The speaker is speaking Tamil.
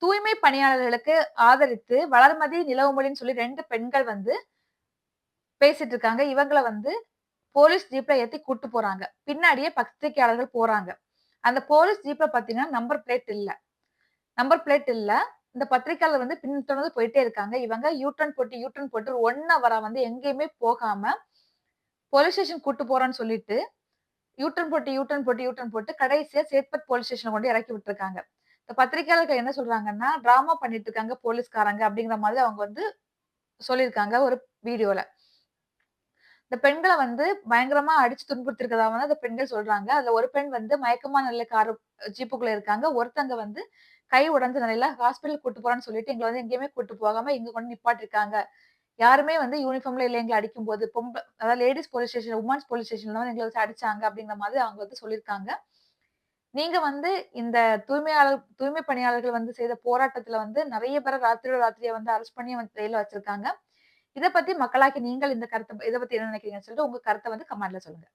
தூய்மை பணியாளர்களுக்கு ஆதரித்து வளர்மதி, நிலவுமொழின்னு சொல்லி 2 பெண்கள் வந்து பேசிட்டு இருக்காங்க. இவங்கள வந்து போலீஸ் ஜீப்ல ஏத்தி கூட்டு போறாங்க. பின்னாடியே பத்திரிக்கையாளர்கள் போறாங்க. அந்த போலீஸ் ஜீப்ல பார்த்தீங்கன்னா, நம்பர் பிளேட் இல்ல. நம்பர் பிளேட் இல்ல. இந்த பத்திரிக்கையாளர் வந்து பின்தொடர்ந்து போயிட்டே இருக்காங்க. இவங்க யூ டர்ன் போட்டு 1 ஹவரா வந்து எங்கேயுமே போகாம, போலீஸ் ஸ்டேஷன் கூட்டு போறோம்ன்னு சொல்லிட்டு, யூ டர்ன் போட்டு கடைசியா சேத்பட் போலீஸ் ஸ்டேஷன்ல கொண்டு இறக்கி விட்டுருக்காங்க. இந்த பத்திரிக்கையாளர்கள் என்ன சொல்றாங்கன்னா, டிராமா பண்ணிட்டு இருக்காங்க போலீஸ்காரங்க அப்படிங்கிற மாதிரி அவங்க வந்து சொல்லியிருக்காங்க ஒரு வீடியோல. இந்த பெண்கள வந்து பயங்கரமா அடிச்சு துன்புறுத்தியிருக்கிறதா வந்து அந்த பெண்கள் சொல்றாங்க. அதுல ஒரு பெண் வந்து மயக்கமான நிலையில ஜீப்புக்குள்ள இருக்காங்க. ஒருத்தங்க வந்து கை உடைஞ்ச நிலையில ஹாஸ்பிட்டல் கூட்டு போறேன்னு சொல்லிட்டு எங்கள வந்து எங்கேயுமே கூட்டு போகாம இங்க கொண்டு நிப்பாட்டியிருக்காங்க. யாருமே வந்து யூனிஃபார்ம்ல இல்ல எங்கள அடிக்கும்போது, அதாவது ladies police station, women's police ஸ்டேஷன்ல வந்து எங்கள வச்சு அடிச்சாங்க அப்படிங்கிற மாதிரி அவங்க வந்து சொல்லியிருக்காங்க. நீங்க வந்து இந்த தூய்மை பணியாளர்கள் வந்து செய்த போராட்டத்துல வந்து நெறைய பேர ராத்திரியோட ராத்திரியா வந்து அரெஸ்ட் பண்ணி வந்து ஜெயில்ல வச்சிருக்காங்க. இத பத்தி மக்களாகிய நீங்கள் இந்த கருத்த இத பத்தி என்ன நினைக்கிறீங்கன்னு சொல்லிட்டு உங்க கருத்த வந்து கமெண்ட்ல சொல்லுங்க.